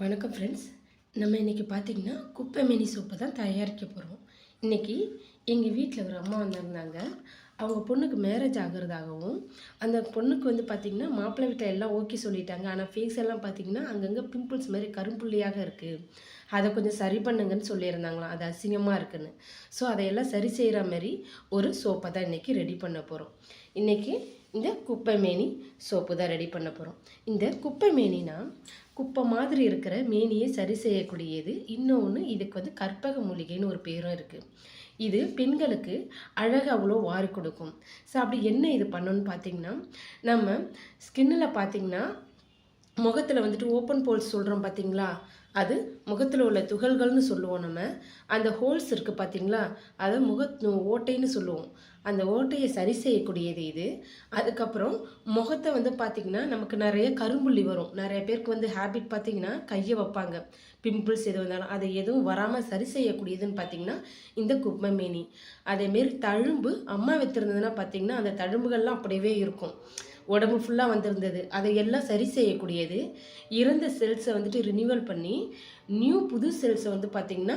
வணக்கம் ஃப்ரெண்ட்ஸ். நம்ம இன்றைக்கி பார்த்திங்கன்னா குப்பை மேனி சோப்பு தான் தயாரிக்க போகிறோம். இன்றைக்கி எங்கள் வீட்டில் ஒரு அம்மா வந்திருந்தாங்க. அவங்க பொண்ணுக்கு மேரேஜ் ஆகிறதாகவும், அந்த பொண்ணுக்கு வந்து பார்த்திங்கன்னா மாப்பிள்ளை வீட்டில் எல்லாம் ஓகே சொல்லிட்டாங்க. ஆனால் ஃபேஸ் எல்லாம் பார்த்திங்கன்னா அங்கங்கே பிம்பிள்ஸ் மாதிரி கரும்புள்ளியாக இருக்குது, அதை கொஞ்சம் சரி பண்ணுங்கன்னு சொல்லியிருந்தாங்களாம். அது அசிங்கமாக இருக்குன்னு. ஸோ அதையெல்லாம் சரி செய்கிற மாதிரி ஒரு சோப்பை தான் இன்றைக்கி ரெடி பண்ண போகிறோம். இன்றைக்கி இந்த குப்பை மேனி சோப்பு தான் ரெடி பண்ண போகிறோம். இந்த குப்பை மேனினா குப்பை மாதிரி இருக்கிற மேனியை சரி செய்யக்கூடியது. இன்னொன்று இதுக்கு வந்து கற்பக மூலிகைன்னு ஒரு பேரும் இருக்குது. இது பெண்களுக்கு அழகு அவ்வளோ வாரி கொடுக்கும். ஸோ அப்படி என்ன இது பண்ணணும்னு பார்த்திங்கன்னா, நம்ம ஸ்கின்னில் பார்த்திங்கன்னா முகத்தில் வந்துட்டு ஓப்பன் போல்ஸ் சொல்கிறோம் பார்த்திங்களா, அது முகத்தில் உள்ள துகள்கள்னு சொல்லுவோம். நம்ம அந்த ஹோல்ஸ் இருக்குது பார்த்திங்களா, அதை ஓட்டைன்னு சொல்லுவோம். அந்த ஓட்டையை சரி செய்யக்கூடியது இது. அதுக்கப்புறம் முகத்தை வந்து பார்த்திங்கன்னா நமக்கு நிறைய கரும்புள்ளி வரும். நிறைய பேருக்கு வந்து ஹேபிட் பார்த்திங்கன்னா கையை வைப்பாங்க, பிம்பிள்ஸ் எது வந்தாலும் அதை எதுவும் வராமல் சரி செய்யக்கூடியதுன்னு பார்த்திங்கன்னா இந்த குப்பை மேனி. அதேமாரி தழும்பு அம்மா வைத்திருந்ததுன்னா பார்த்திங்கன்னா அந்த தழும்புகள்லாம் அப்படியே இருக்கும், உடம்பு ஃபுல்லாக வந்திருந்தது, அதையெல்லாம் சரி செய்யக்கூடியது. இறந்த செல்ஸை வந்துட்டு ரினியூவல் பண்ணி புது செல்ஸை வந்து பார்த்திங்கன்னா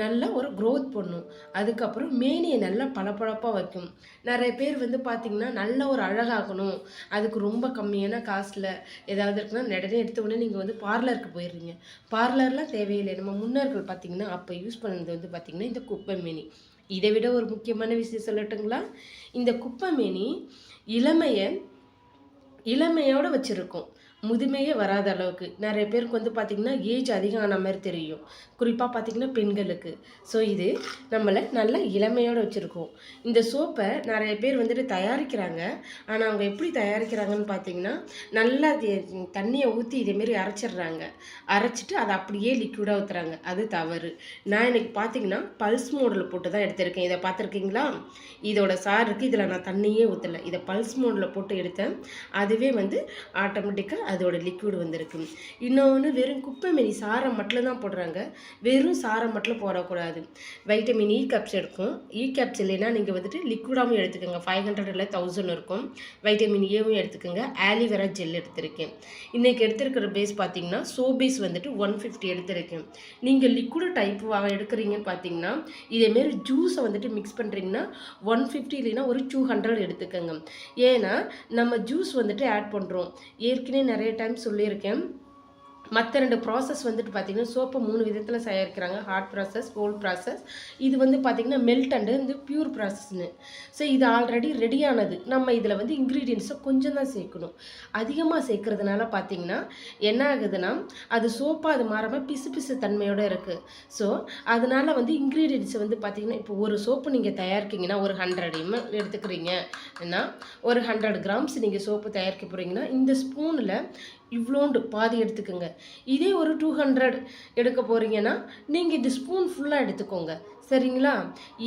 நல்லா ஒரு க்ரோத் பண்ணும். அதுக்கப்புறம் மேனியை நல்லா பளபளப்பாக வைக்கும். நிறைய பேர் வந்து பார்த்திங்கன்னா நல்ல ஒரு அழகாகணும், அதுக்கு ரொம்ப கம்மியான காசில் ஏதாவது இருக்குன்னா உடனே எடுத்த உடனே நீங்கள் வந்து பார்லருக்கு போயிடுறீங்க. பார்லர்லாம் தேவையில்லை. நம்ம முன்னோர்கள் பார்த்திங்கன்னா அப்போ யூஸ் பண்ணது வந்து பார்த்திங்கன்னா இந்த குப்பை மேனி. இதை விட ஒரு முக்கியமான விஷயம் சொல்லட்டுங்களா, இந்த குப்பை மேனி இளமையோடு வச்சுருக்கோம், முதுமையே வராத அளவுக்கு. நிறைய பேருக்கு வந்து பார்த்திங்கன்னா ஏஜ் அதிகம் ஆன மாதிரி தெரியும், குறிப்பாக பார்த்திங்கன்னா பெண்களுக்கு. ஸோ இது நம்மளை நல்ல இளமையோடு வச்சுருக்கோம். இந்த சோப்பை நிறைய பேர் வந்துட்டு தயாரிக்கிறாங்க. ஆனால் அவங்க எப்படி தயாரிக்கிறாங்கன்னு பார்த்திங்கன்னா, நல்லா தண்ணியை ஊற்றி இதேமாரி அரைச்சிட்டு அதை அப்படியே லிக்விடாக ஊற்றுறாங்க. அது தவறு. நான் எனக்கு பார்த்திங்கன்னா பல்ஸ் மோடில் போட்டு தான் எடுத்திருக்கேன். இதை பார்த்துருக்கீங்களா, இதோட சாறு இருக்குது, இதில் நான் தண்ணியே ஊற்றலை, இதை பல்ஸ் மோடில் போட்டு எடுத்தேன். அதுவே வந்து ஆட்டோமேட்டிக்காக அதோட லிக்விட் வந்திருக்கு. இன்னொன்று வெறும் குப்பை மேனி சாரம் மட்டும் தான் போடுறாங்க. வெறும் சாரம் மட்டும் போடக்கூடாது. வைட்டமின் இ கேப்ஸ் எடுக்கும். இ கேப்ஸ் இல்லைன்னா நீங்கள் வந்துட்டு லிக்விடாகவும் எடுத்துக்கோங்க. 500 இல்லை 1000 இருக்கும். வைட்டமின் ஏவும் எடுத்துக்கோங்க. ஆலிவேரா ஜெல் எடுத்திருக்கேன். இன்றைக்கி எடுத்துருக்கிற பேஸ் பார்த்திங்கன்னா பேஸ் வந்துட்டு 150 எடுத்திருக்கேன். நீங்கள் லிக்விட் டைப் எடுக்கிறீங்கன்னு பார்த்தீங்கன்னா இதேமாரி ஜூஸை வந்துட்டு மிக்ஸ் பண்ணுறீங்கன்னா 150 இல்லைன்னா ஒரு 200 எடுத்துக்கோங்க. ஏன்னா நம்ம ஜூஸ் வந்துட்டு ஆட் பண்ணுறோம். ஏற்கனவே நிறைய டைம் சொல்லியிருக்கேன். மற்ற 2 ப்ராசஸ் வந்துட்டு பார்த்திங்கன்னா சோப்பை 3 விதத்தில் தயாரிக்கிறாங்க. Hot process, gold process. இது வந்து பார்த்திங்கன்னா மெல்ட் அண்டு இந்த பியூர் ப்ராசஸ்னு. ஸோ இது ஆல்ரெடி ரெடியானது. நம்ம இதில் வந்து இன்க்ரீடியன்ஸை கொஞ்சம் தான் சேர்க்கணும். அதிகமாக சேர்க்குறதுனால பார்த்திங்கன்னா என்ன ஆகுதுன்னா அது சோப்பாக அது மாறாமல் பிசு தன்மையோடு இருக்குது. ஸோ அதனால் வந்து இன்க்ரீடியன்ஸை வந்து பார்த்திங்கன்னா இப்போ ஒரு சோப்பு நீங்கள் தயாரிக்கிங்கன்னா ஒரு 100 ml எடுத்துக்கிறீங்கன்னா ஒரு 100 கிராம்ஸ் நீங்கள் சோப்பு தயாரிக்க போகிறீங்கன்னா இந்த ஸ்பூனில் இவ்வளோண்டு பாதி எடுத்துக்கோங்க. இதே ஒரு 200 எடுக்க போகிறீங்கன்னா நீங்கள் இந்த ஸ்பூன் ஃபுல்லாக எடுத்துக்கோங்க, சரிங்களா?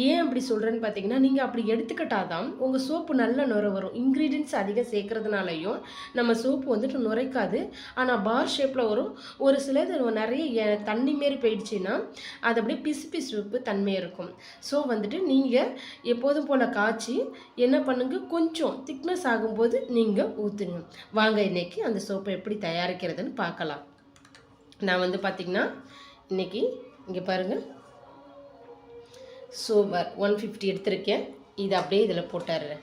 ஏன் அப்படி சொல்கிறேன்னு பார்த்தீங்கன்னா, நீங்கள் அப்படி எடுத்துக்கிட்டால் தான் உங்கள் சோப்பு நல்ல நுரை வரும். இன்க்ரீடியன்ட்ஸ் அதிகம் சேர்க்குறதுனாலையும் நம்ம சோப்பு வந்துட்டு நுரைக்காது, ஆனால் பார் ஷேப்பில் வரும். ஒரு சிலது நிறைய தண்ணி மாரி போயிடுச்சுன்னா அது அப்படியே பிசுப்பு தன்மை இருக்கும். ஸோ வந்துட்டு நீங்கள் எப்போதும் போல் காய்ச்சி என்ன பண்ணுங்க, கொஞ்சம் திக்னஸ் ஆகும்போது நீங்கள் ஊற்றுங்க. வாங்க இன்றைக்கி அந்த சோப்பை எப்படி தயாரிக்கிறதுன்னு பார்க்கலாம். நான் வந்து பார்த்திங்கன்னா இன்றைக்கி இங்கே பாருங்கள், சோப்பர் 150 எடுத்திருக்கேன். இது அப்படியே இதில் போட்டுடுறேன்.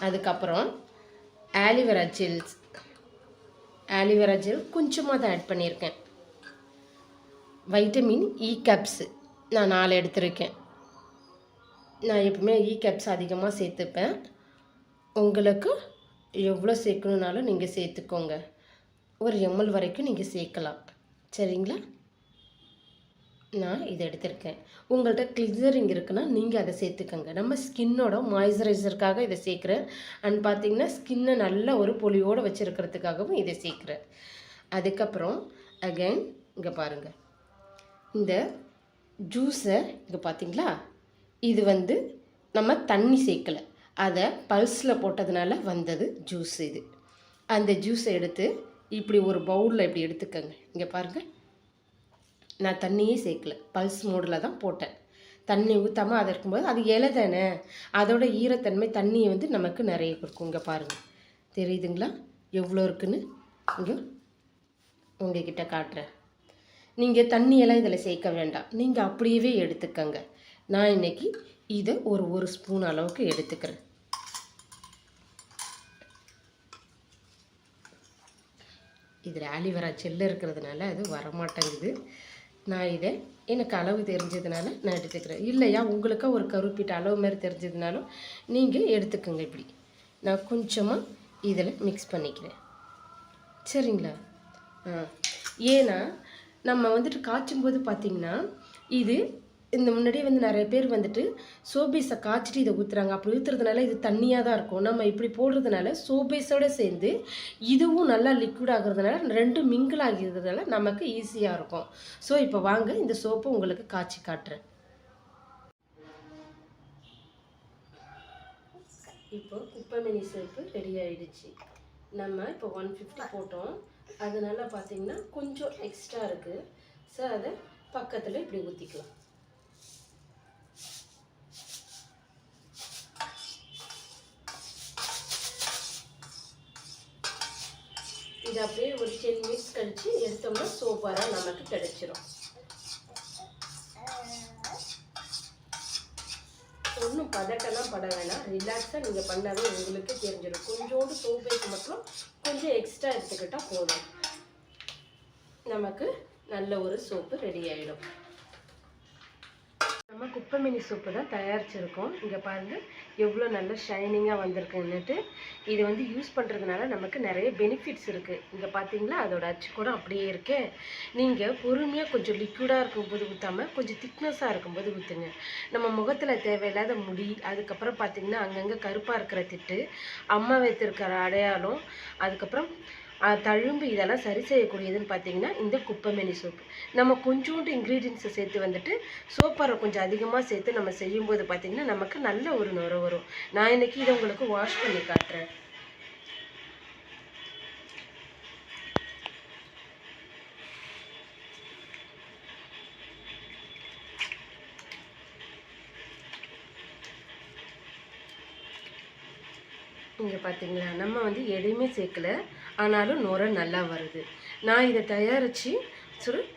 அதுக்கப்புறம் ஆலிவேரா ஜெல் கொஞ்சமாக தான் ஆட் பண்ணியிருக்கேன். வைட்டமின் இ கேப்ஸு நான் 4 எடுத்திருக்கேன். நான் எப்பவுமே இ கேப்ஸ் அதிகமாக சேர்த்துப்பேன். உங்களுக்கு எவ்வளோ சேர்க்கணுன்னாலும் நீங்கள் சேர்த்துக்கோங்க. ஒரு ml வரைக்கும் நீங்கள் சேர்க்கலாம், சரிங்களா? நான் இதை எடுத்திருக்கேன். உங்கள்கிட்ட கிளிசரிங் இருக்குன்னா நீங்கள் அதை சேர்த்துக்கோங்க. நம்ம ஸ்கின்னோட மாய்ஸ்சரைசருக்காக இதை சேர்க்குறேன். அண்ட் பார்த்திங்கன்னா ஸ்கின்னை நல்ல ஒரு பொலியோடு வச்சுருக்கிறதுக்காகவும் இதை சேர்க்குறேன். அதுக்கப்புறம் அகைன் இங்கே பாருங்கள், இந்த ஜூஸை இங்கே பார்த்திங்களா, இது வந்து நம்ம தண்ணி சேர்க்கலை, அதை பல்ஸில் போட்டதுனால வந்தது ஜூஸ். இது அந்த ஜூஸை எடுத்து இப்படி ஒரு பவுலில் இப்படி எடுத்துக்கோங்க. இங்கே பாருங்கள், நான் தண்ணியே சேர்க்கல, பல்ஸ் மோடில் தான் போட்டேன். தண்ணி ஊற்றாமல் அதை இருக்கும்போது அது இலை தானே, அதோட ஈரத்தன்மை தண்ணியை வந்து நமக்கு நிறைய கொடுக்கும். இங்கே பாருங்கள், தெரியுதுங்களா எவ்வளோ இருக்குன்னு? இங்கே உங்ககிட்ட காட்டுறேன். நீங்கள் தண்ணியெல்லாம் இதில் சேர்க்க வேண்டாம், நீங்கள் அப்படியே எடுத்துக்கங்க. நான் இன்னைக்கு இதை ஒரு ஸ்பூன் அளவுக்கு எடுத்துக்கிறேன். இதில் ஆலிவேரா ஜெல் இருக்கிறதுனால அது வரமாட்டேங்குது. நான் இதை எனக்கு அளவு தெரிஞ்சதுனால நான் எடுத்துக்கிறேன். இல்லையா உங்களுக்கு ஒரு கருப்பிட்ட அளவு மாதிரி தெரிஞ்சதுனாலும் நீங்கள் எடுத்துக்கோங்க. இப்படி நான் கொஞ்சமாக இதில் மிக்ஸ் பண்ணிக்கிறேன். சரிங்களா? ஏன்னா நம்ம வந்துட்டு காய்ச்சும் போது பார்த்திங்கன்னா இது இந்த முன்னாடியே நிறைய பேர் வந்துட்டு சோபேஸை காய்ச்சிட்டு இதை ஊற்றுறாங்க. அப்படி ஊற்றுறதுனால இது தண்ணியாக தான் இருக்கும். நம்ம இப்படி போடுறதுனால சோபேஸோடு சேர்ந்து இதுவும் நல்லா லிக்விட் ஆகுறதுனால ரெண்டும் மிங்கிள் ஆகிறதுனால நமக்கு ஈஸியாக இருக்கும். ஸோ இப்போ வாங்க இந்த சோப்பை உங்களுக்கு காய்ச்சி காட்டுறேன். இப்போ குப்பைமேனி சோப்பு ரெடி ஆகிடுச்சு. நம்ம இப்போ 150 போட்டோம், அதனால பார்த்திங்கன்னா கொஞ்சம் எக்ஸ்ட்ரா இருக்குது. ஸோ அதை பக்கத்தில் இப்படி ஊற்றிக்கலாம். இது அப்படியே ஒரு 10 மினிட்ஸ் கழித்து எடுத்தோம்னா சூப்பராக நமக்கு கிடைச்சிரும். ஒன்றும் பதட்டெல்லாம் பட வேணாம், ரிலாக்ஸாக நீங்கள் பண்ணாவே உங்களுக்கு தெரிஞ்சிடும். கொஞ்சோண்டு சோப்பேக்கு மட்டும் கொஞ்சம் எக்ஸ்ட்ரா எடுத்துக்கிட்டால் போதும், நமக்கு நல்ல ஒரு சோப்பு ரெடி ஆகிடும். நம்ம குப்பைமேனி சோப்பு தான் தயாரிச்சிருக்கோம். இங்கே பாருங்கள் எவ்வளோ நல்ல ஷைனிங்காக வந்திருக்குன்னுட்டு. இது யூஸ் பண்ணுறதுனால நமக்கு நிறைய பெனிஃபிட்ஸ் இருக்குது. இங்கே பார்த்தீங்களா, அதோட அச்சு கூட அப்படியே இருக்கு. நீங்கள் பொறுமையாக கொஞ்சம் லிக்விடாக இருக்கும்போது ஊற்றாமல் கொஞ்சம் திக்னஸாக இருக்கும்போது ஊற்றுங்க. நம்ம முகத்தில் தேவையில்லாத முடி, அதுக்கப்புறம் பார்த்திங்கன்னா அங்கங்கே கருப்பாக இருக்கிற திட்டு, அம்மா வைத்திருக்கிற அடையாளம், அதுக்கப்புறம் தழும்பு, இதெல்லாம் சரி செய்யக்கூடியதுன்னு பார்த்தீங்கன்னா இந்த குப்பைமேனி சோப்பு. நம்ம கொஞ்சோண்டு இன்க்ரீடியன்ஸை சேர்த்து சோப்பரை கொஞ்சம் அதிகமாக சேர்த்து நம்ம செய்யும்போது பார்த்திங்கன்னா நமக்கு நல்ல ஒரு நுரை வரும். நான் இன்றைக்கி இதை உங்களுக்கு வாஷ் பண்ணி காட்டுறேன். இங்கே பார்த்தீங்களா, நம்ம எதையுமே சேர்க்கலை, ஆனாலும் நுரை நல்லா வருது. நான் இதை தயாரித்து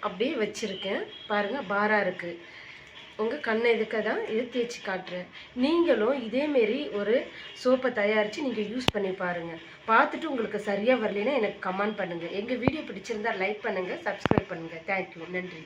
அப்படியே வச்சுருக்கேன். பாருங்கள், பாராக இருக்குது. உங்கள் கண்ணை எதுக்க தான் இதை தேய்ச்சி காட்டுறேன். நீங்களும் இதேமாரி ஒரு சோப்பை தயாரித்து நீங்கள் யூஸ் பண்ணி பாருங்கள். பார்த்துட்டு உங்களுக்கு சரியாக வரலைன்னா எனக்கு கமெண்ட் பண்ணுங்கள். எங்கள் வீடியோ பிடிச்சிருந்தால் லைக் பண்ணுங்கள், சப்ஸ்கிரைப் பண்ணுங்கள். தேங்க்யூ, நன்றி.